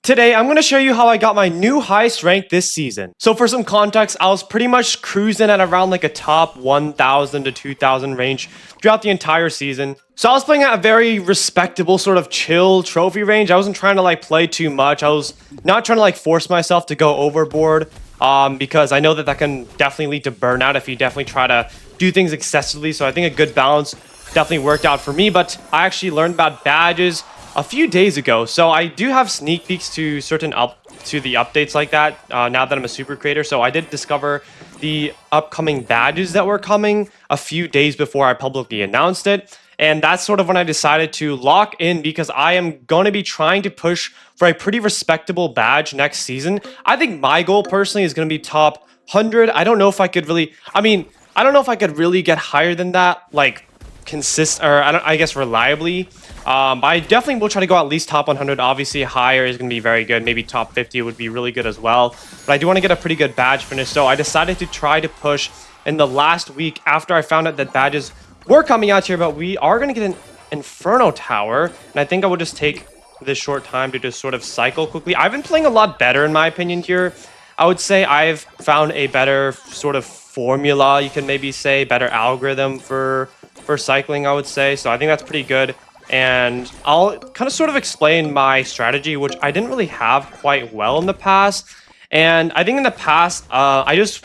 Today, I'm going to show you how I got my new highest rank this season. So for some context, I was pretty much cruising at around like a top 1,000 to 2,000 range throughout the entire season. So I was playing at a very respectable sort of chill trophy range. I wasn't trying to like play too much. I was not trying to like force myself to go overboard because I know that can definitely lead to burnout if you definitely try to do things excessively. So I think a good balance definitely worked out for me, but I actually learned about badges a few days ago, so I do have sneak peeks to certain the updates like that now that I'm a super creator. So I did discover the upcoming badges that were coming a few days before I publicly announced it, and that's sort of when I decided to lock in because I am going to be trying to push for a pretty respectable badge next season. I think my goal personally is going to be top 100. I don't know if I could really, I don't know if I could really get higher than that, like I guess reliably. But I definitely will try to go at least top 100. Obviously, higher is going to be very good. Maybe top 50 would be really good as well. But I do want to get a pretty good badge finish. So I decided to try to push in the last week after I found out that badges were coming out here. But we are going to get an Inferno Tower. And I think I will just take this short time to just sort of cycle quickly. I've been playing a lot better in my opinion here. I would say I've found a better sort of formula, you can maybe say, better algorithm for cycling, I would say. So I think that's pretty good. And I'll kind of sort of explain my strategy, which I didn't really have quite well in the past. And I think in the past, I just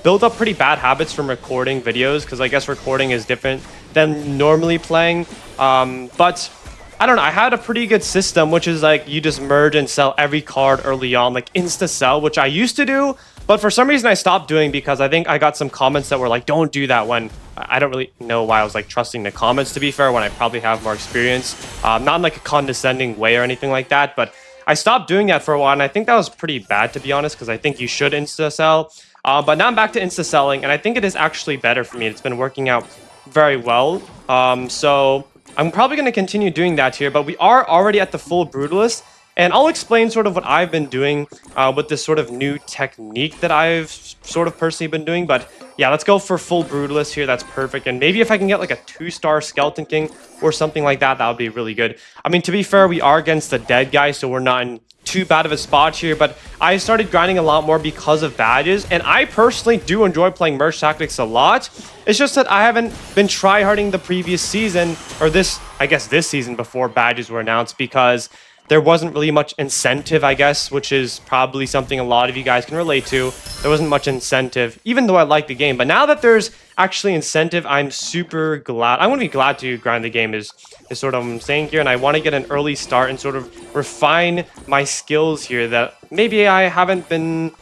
built up pretty bad habits from recording videos because I guess recording is different than normally playing. But I don't know, I had a pretty good system, which is like you just merge and sell every card early on, like insta sell, which I used to do. But for some reason I stopped doing because I think I got some comments that were like, don't do that, when I don't really know why I was like trusting the comments, to be fair, when I probably have more experience. Not in like a condescending way or anything like that, but I stopped doing that for a while, and I think that was pretty bad, to be honest, because I think you should insta sell. But now I'm back to insta selling, and I think it is actually better for me. It's been working out very well. So I'm probably going to continue doing that here, but we are already at the full Brutalist. And I'll explain sort of what I've been doing with this sort of new technique that I've sort of personally been doing. But yeah, let's go for full Brutalist here. That's perfect. And maybe if I can get like a 2-star Skeleton King or something like that, that would be really good. I mean, to be fair, we are against the dead guy, so we're not in too bad of a spot here. But I started grinding a lot more because of badges. And I personally do enjoy playing Merge Tactics a lot. It's just that I haven't been tryharding the previous season, or this season before badges were announced, because there wasn't really much incentive, I guess, which is probably something a lot of you guys can relate to. There wasn't much incentive, even though I like the game. But now that there's actually incentive, I'm super glad. I'm going to be glad to grind the game is sort of what I'm saying here. And I want to get an early start and sort of refine my skills here that maybe I haven't been,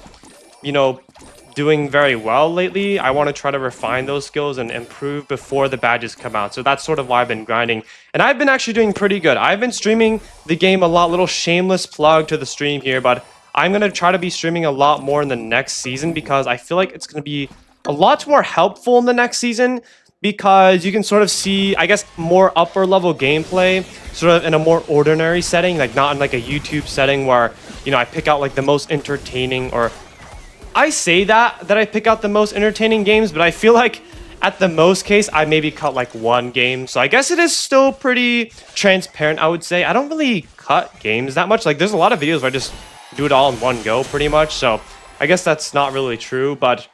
doing very well lately. I want to try to refine those skills and improve before the badges come out. So that's sort of why I've been grinding. And I've been actually doing pretty good. I've been streaming the game a lot. Little shameless plug to the stream here, but I'm going to try to be streaming a lot more in the next season because I feel like it's going to be a lot more helpful in the next season, because you can sort of see, I guess, more upper level gameplay sort of in a more ordinary setting, like not in like a YouTube setting where, I pick out like the most entertaining, or I say that I pick out the most entertaining games, but I feel like at the most case, I maybe cut like one game. So I guess it is still pretty transparent, I would say. I don't really cut games that much. Like there's a lot of videos where I just do it all in one go pretty much. So I guess that's not really true, but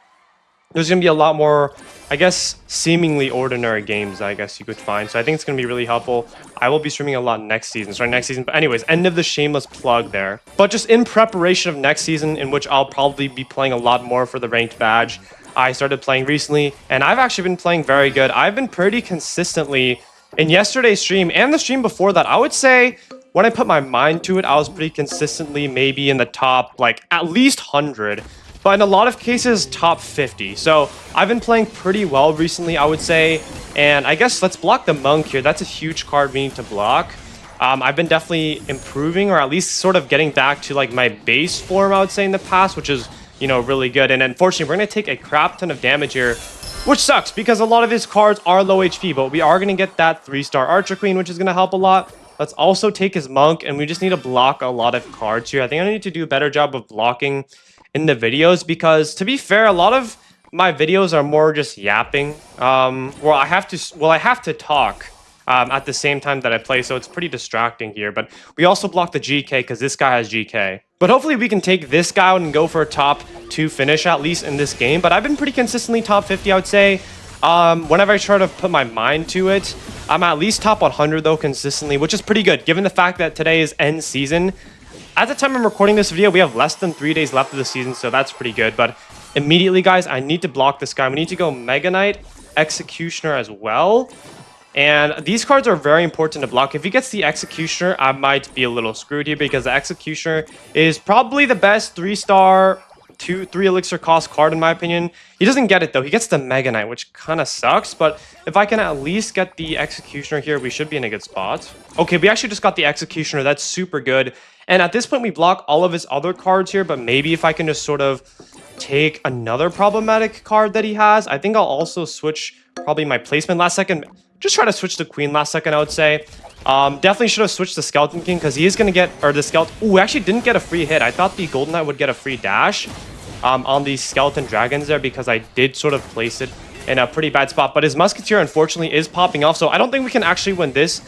there's going to be a lot more, I guess, seemingly ordinary games, I guess you could find. So I think it's going to be really helpful. I will be streaming a lot next season. But anyways, end of the shameless plug there. But just in preparation of next season, in which I'll probably be playing a lot more for the ranked badge, I started playing recently, and I've actually been playing very good. I've been pretty consistently in yesterday's stream and the stream before that. I would say when I put my mind to it, I was pretty consistently maybe in the top, like at least 100. But in a lot of cases, top 50. So I've been playing pretty well recently, I would say. And I guess let's block the Monk here. That's a huge card we need to block. I've been definitely improving, or at least sort of getting back to like my base form, I would say, in the past, which is, really good. And unfortunately, we're going to take a crap ton of damage here, which sucks because a lot of his cards are low HP. But we are going to get that 3-star Archer Queen, which is going to help a lot. Let's also take his Monk, and we just need to block a lot of cards here. I think I need to do a better job of blocking in the videos, because to be fair, a lot of my videos are more just yapping, where I have to talk at the same time that I play, so it's pretty distracting here. But we also block the GK because this guy has GK. But hopefully we can take this guy out and go for a top 2 finish at least in this game. But I've been pretty consistently top 50, I would say. Whenever I try to put my mind to it, I'm at least top 100 though consistently, which is pretty good given the fact that today is end season. At the time I'm recording this video, we have less than 3 days left of the season, so that's pretty good. But immediately, guys, I need to block this guy. We need to go Mega Knight, Executioner as well. And these cards are very important to block. If he gets the Executioner, I might be a little screwed here because the Executioner is probably the best 3-star, 3 elixir cost card in my opinion. He doesn't get it though. He gets the Mega Knight, which kind of sucks. But if I can at least get the Executioner here, we should be in a good spot. Okay, we actually just got the Executioner. That's super good. And at this point, we block all of his other cards here. But maybe if I can just sort of take another problematic card that he has, I think I'll also switch probably my placement last second. Just try to switch the Queen last second, I would say. Definitely should have switched the Skeleton King because he is going to get, or the Skeleton, ooh, actually didn't get a free hit. I thought the Golden Knight would get a free dash on these Skeleton Dragons there because I did sort of place it in a pretty bad spot. But his Musketeer, unfortunately, is popping off. So I don't think we can actually win this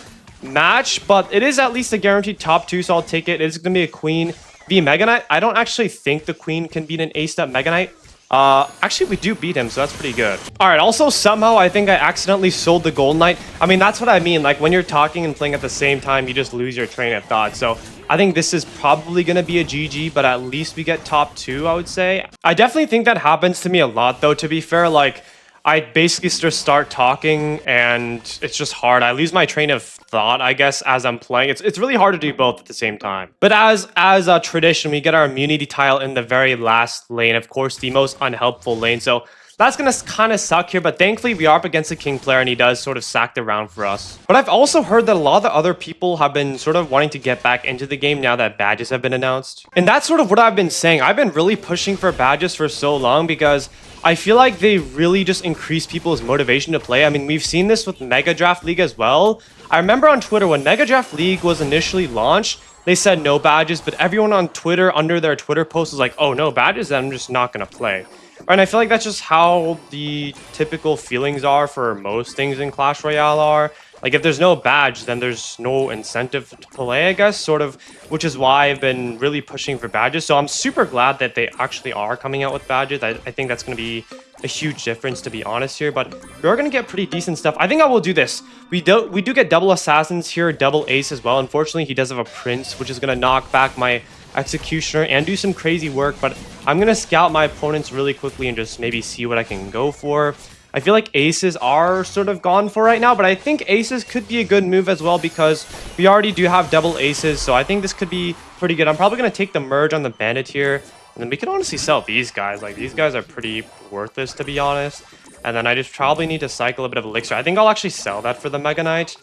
match, but it is at least a guaranteed top 2, so I'll take it. It's going to be a Queen v Mega Knight. I don't actually think the Queen can beat an A-step Mega Knight. Actually, we do beat him, so that's pretty good. All right, also, somehow, I think I accidentally sold the Golden Knight. I mean, that's what I mean. Like, when you're talking and playing at the same time, you just lose your train of thought. So I think this is probably going to be a GG, but at least we get top 2, I would say. I definitely think that happens to me a lot, though, to be fair. Like, I basically just start talking and it's just hard. I lose my train of thought, I guess, as I'm playing. It's really hard to do both at the same time. But as a tradition, we get our immunity tile in the very last lane. Of course, the most unhelpful lane. So that's going to kind of suck here. But thankfully, we are up against a King player and he does sort of sack the round for us. But I've also heard that a lot of the other people have been sort of wanting to get back into the game now that badges have been announced. And that's sort of what I've been saying. I've been really pushing for badges for so long because I feel like they really just increase people's motivation to play. I mean, we've seen this with Mega Draft League as well. I remember on Twitter when Mega Draft League was initially launched, they said no badges, but everyone on Twitter under their Twitter post was like, oh, no badges, then I'm just not going to play. And I feel like that's just how the typical feelings are for most things in Clash Royale are. Like, if there's no badge, then there's no incentive to play, I guess, sort of, which is why I've been really pushing for badges. So I'm super glad that they actually are coming out with badges. I think that's going to be a huge difference, to be honest here, but we're going to get pretty decent stuff. I think I will do this. We do get double Assassins here, double Ace as well. Unfortunately, he does have a Prince, which is going to knock back my Executioner and do some crazy work, but I'm going to scout my opponents really quickly and just maybe see what I can go for. I feel like aces are sort of gone for right now, but I think aces could be a good move as well because we already do have double aces, so I think this could be pretty good. I'm probably going to take the merge on the bandit here, and then we can honestly sell these guys. Like, these guys are pretty worthless, to be honest. And then I just probably need to cycle a bit of elixir. I think I'll actually sell that for the Mega Knight.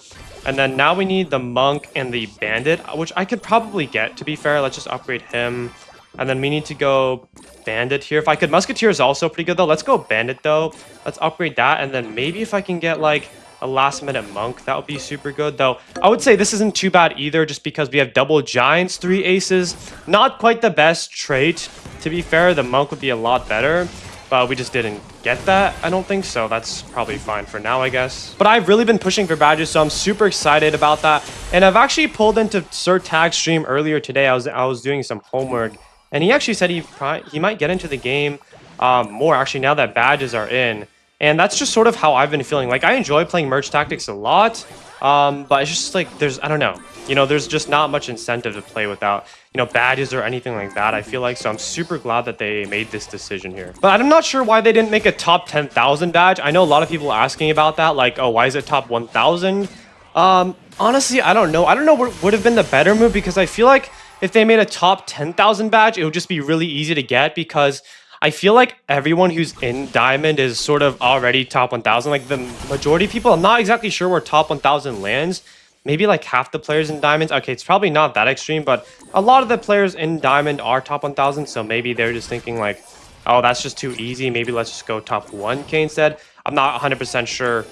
And then now we need the monk and the bandit, which I could probably get, to be fair. Let's just upgrade him. And then we need to go bandit here. If I could, musketeer is also pretty good though. Let's go bandit though. Let's upgrade that. And then maybe if I can get like a last minute monk, that would be super good though. I would say this isn't too bad either, just because we have double giants, 3 aces. Not quite the best trait, to be fair. The monk would be a lot better, but we just didn't get that, I don't think, so that's probably fine for now, I guess. But I've really been pushing for badges, so I'm super excited about that. And I've actually pulled into Sir Tag's stream earlier today. I was doing some homework, and he actually said he might get into the game more, actually, now that badges are in. And that's just sort of how I've been feeling. Like, I enjoy playing merge tactics a lot, but it's just like, I don't know. You know, there's just not much incentive to play without, you know, badges or anything like that, I feel like. So I'm super glad that they made this decision here. But I'm not sure why they didn't make a top 10,000 badge. I know a lot of people asking about that. Like, oh, why is it top 1,000? Honestly, I don't know. I don't know what would have been the better move, because I feel like if they made a top 10,000 badge, it would just be really easy to get, because I feel like everyone who's in Diamond is sort of already top 1,000. Like, the majority of people, I'm not exactly sure where top 1,000 lands. Maybe like half the players in Diamonds. Okay, it's probably not that extreme, but a lot of the players in Diamond are top 1,000. So maybe they're just thinking like, oh, that's just too easy. Maybe let's just go top 1K instead. I'm not 100% sure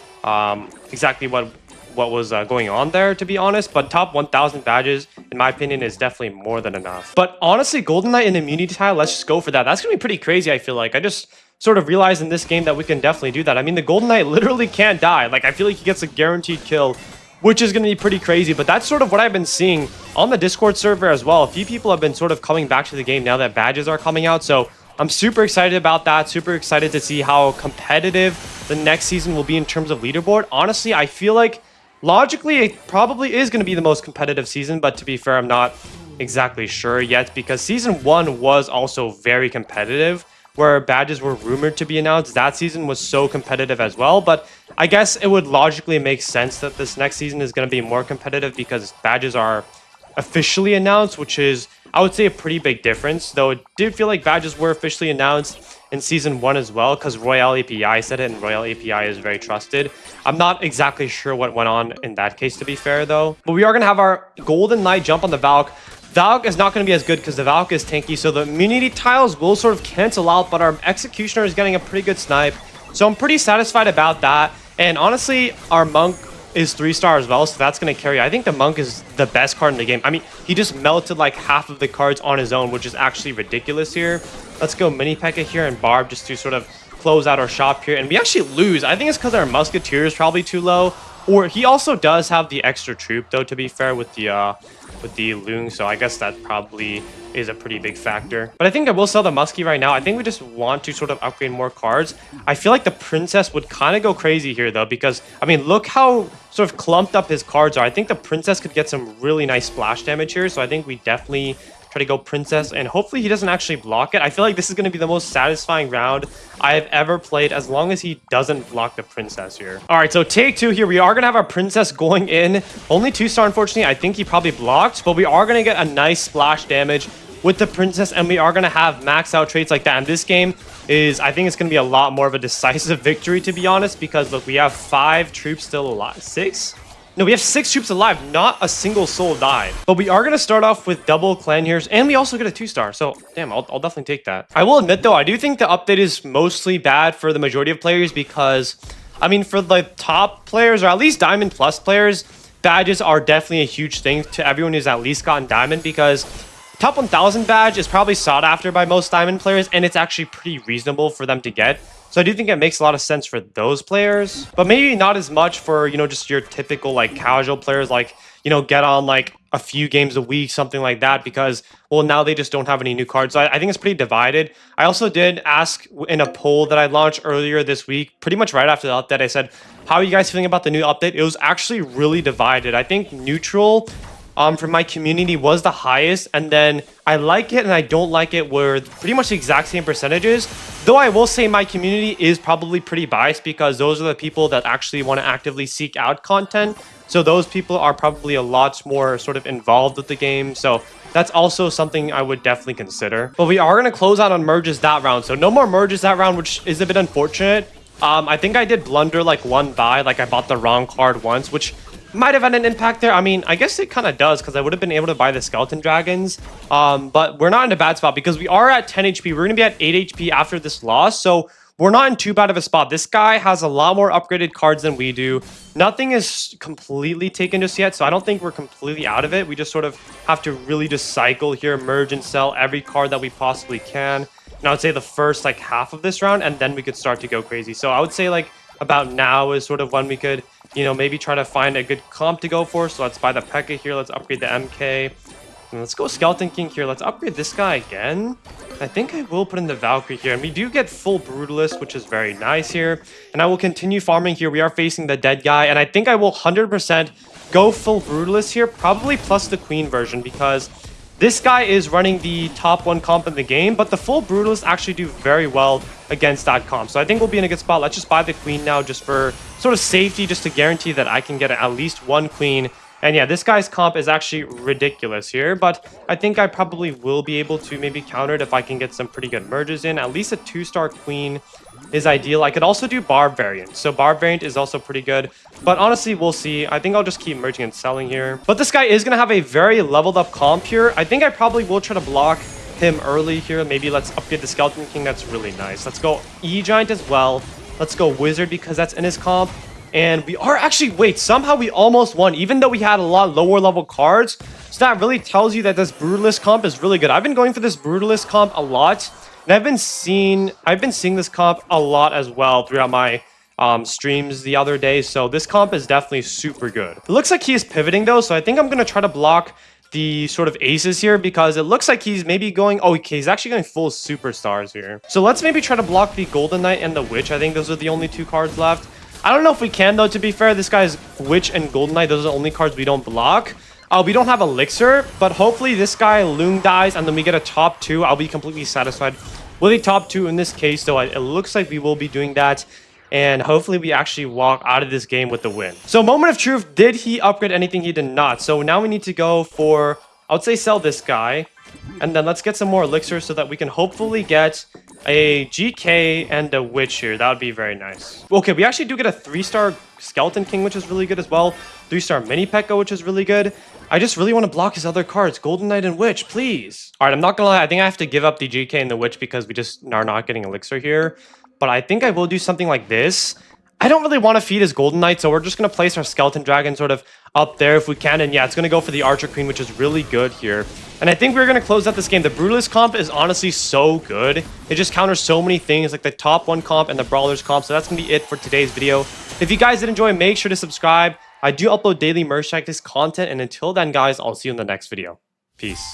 exactly what was going on there, to be honest. But top 1,000 badges, in my opinion, is definitely more than enough. But honestly, Golden Knight and immunity tile, let's just go for that. That's going to be pretty crazy, I feel like. I just sort of realized in this game that we can definitely do that. I mean, the Golden Knight literally can't die. Like, I feel like he gets a guaranteed kill which is going to be pretty crazy. But that's sort of what I've been seeing on the Discord server as well. A few people have been sort of coming back to the game now that badges are coming out. So I'm super excited about that. Super excited to see how competitive the next season will be in terms of leaderboard. Honestly, I feel like logically it probably is going to be the most competitive season. But to be fair, I'm not exactly sure yet because season 1 was also very competitive, where badges were rumored to be announced. That season was so competitive as well, but I guess it would logically make sense that this next season is going to be more competitive because badges are officially announced, which is, I would say, a pretty big difference, though it did feel like badges were officially announced in season 1 as well, because Royale API said it, and Royale API is very trusted. I'm not exactly sure what went on in that case, to be fair, though. But we are going to have our Golden Knight jump on the Valk. Valk is not going to be as good because the Valk is tanky, so the immunity tiles will sort of cancel out, but our Executioner is getting a pretty good snipe. So I'm pretty satisfied about that. And honestly, our Monk is 3-star as well, so that's going to carry. I think the Monk is the best card in the game. I mean, he just melted like half of the cards on his own, which is actually ridiculous here. Let's go Mini P.E.K.K.A here and Barb just to sort of close out our shop here. And we actually lose. I think it's because our Musketeer is probably too low. Or he also does have the extra troop, though, to be fair, with the Loon, so I guess that probably is a pretty big factor. But I think I will sell the Muskie right now. I think we just want to sort of upgrade more cards. I feel like the Princess would kind of go crazy here, though, because, I mean, look how sort of clumped up his cards are. I think the Princess could get some really nice splash damage here, so I think we definitely try to go Princess, and hopefully he doesn't actually block it. I feel like this is going to be the most satisfying round I have ever played, as long as he doesn't block the Princess here. All right, so take 2 here. We are going to have our Princess going in. Only 2-star, unfortunately. I think he probably blocked, but we are going to get a nice splash damage with the Princess, and we are going to have max out traits like that. And this game is, I think it's going to be a lot more of a decisive victory, to be honest, because look, we have 5 troops still alive. 6? No, we have 6 troops alive. Not a single soul died. But we are going to start off with double clan heroes, and we also get a 2-star. So, damn, I'll definitely take that. I will admit, though, I do think the update is mostly bad for the majority of players because, I mean, for the top players, or at least Diamond Plus players, badges are definitely a huge thing to everyone who's at least gotten Diamond, because top 1000 badge is probably sought after by most Diamond players, and it's actually pretty reasonable for them to get. So I do think it makes a lot of sense for those players, but maybe not as much for, you know, just your typical like casual players, like, you know, get on like a few games a week, something like that, because, well, now they just don't have any new cards. So I think it's pretty divided. I also did ask in a poll that I launched earlier this week, pretty much right after the update, I said, how are you guys feeling about the new update? It was actually really divided. I think neutral from my community was the highest, and then I like it and I don't like it were pretty much the exact same percentages. Though I will say my community is probably pretty biased because those are the people that actually want to actively seek out content. So those people are probably a lot more sort of involved with the game. So that's also something I would definitely consider. But we are going to close out on merges that round. So no more merges that round, which is a bit unfortunate. I think I did blunder like one buy, like I bought the wrong card once, which might have had an impact there. I mean, I guess it kind of does because I would have been able to buy the Skeleton Dragons. But we're not in a bad spot because we are at 10 HP. We're going to be at 8 HP after this loss. So we're not in too bad of a spot. This guy has a lot more upgraded cards than we do. Nothing is completely taken just yet, so I don't think we're completely out of it. We just sort of have to really just cycle here, merge and sell every card that we possibly can. And I would say the first like half of this round, and then we could start to go crazy. So I would say like about now is sort of when we could, you know, maybe try to find a good comp to go for. So let's buy the P.E.K.K.A here. Let's upgrade the MK. And let's go Skeleton King here. Let's upgrade this guy again. I think I will put in the Valkyrie here. And we do get full Brutalist, which is very nice here. And I will continue farming here. We are facing the dead guy. And I think I will 100% go full Brutalist here. Probably plus the Queen version, because this guy is running the top 1 comp in the game. But the full Brutalist actually do very well against that comp. So I think we'll be in a good spot. Let's just buy the Queen now just for sort of safety, just to guarantee that I can get at least 1 Queen. And yeah, this guy's comp is actually ridiculous here, but I think I probably will be able to maybe counter it if I can get some pretty good merges in. At least a 2-star Queen is ideal. I could also do Barb variant. So Barb variant is also pretty good, but honestly, we'll see. I think I'll just keep merging and selling here. But this guy is going to have a very leveled up comp here. I think I probably will try to block him early here. Maybe let's upgrade the Skeleton King. That's really nice. Let's go E-Giant as well. Let's go Wizard because that's in his comp. And we are actually, wait, somehow we almost won, even though we had a lot lower level cards. So that really tells you that this Brutalist comp is really good. I've been going for this Brutalist comp a lot, and I've been seeing this comp a lot as well throughout my streams the other day. So this comp is definitely super good. It looks like he is pivoting though, so I think I'm going to try to block the sort of aces here because it looks like he's maybe going, oh, okay, he's actually going full superstars here. So let's maybe try to block the Golden Knight and the Witch. I think those are the only two cards left. I don't know if we can though, to be fair. This guy's Witch and Golden Knight, those are the only cards we don't block. We don't have Elixir, but hopefully this guy Loom dies and then we get a top 2. I'll be completely satisfied with a top 2 in this case, though. It looks like we will be doing that. And hopefully we actually walk out of this game with the win. So moment of truth, did he upgrade anything? He did not. So now we need to go for, I would say, sell this guy. And then let's get some more Elixir so that we can hopefully get a GK and a Witch here. That would be very nice. Okay, we actually do get a 3-star Skeleton King, which is really good as well. 3-star Mini Pekka, which is really good. I just really want to block his other cards. Golden Knight and Witch, please. All right, I'm not going to lie. I think I have to give up the GK and the Witch because we just are not getting Elixir here. But I think I will do something like this. I don't really want to feed his Golden Knight, so we're just going to place our Skeleton Dragon sort of up there if we can. And yeah, it's going to go for the Archer Queen, which is really good here. And I think we're going to close out this game. The Brutalist comp is honestly so good. It just counters so many things, like the top 1 comp and the Brawlers comp. So that's going to be it for today's video. If you guys did enjoy, make sure to subscribe. I do upload daily merch like this content. And until then, guys, I'll see you in the next video. Peace.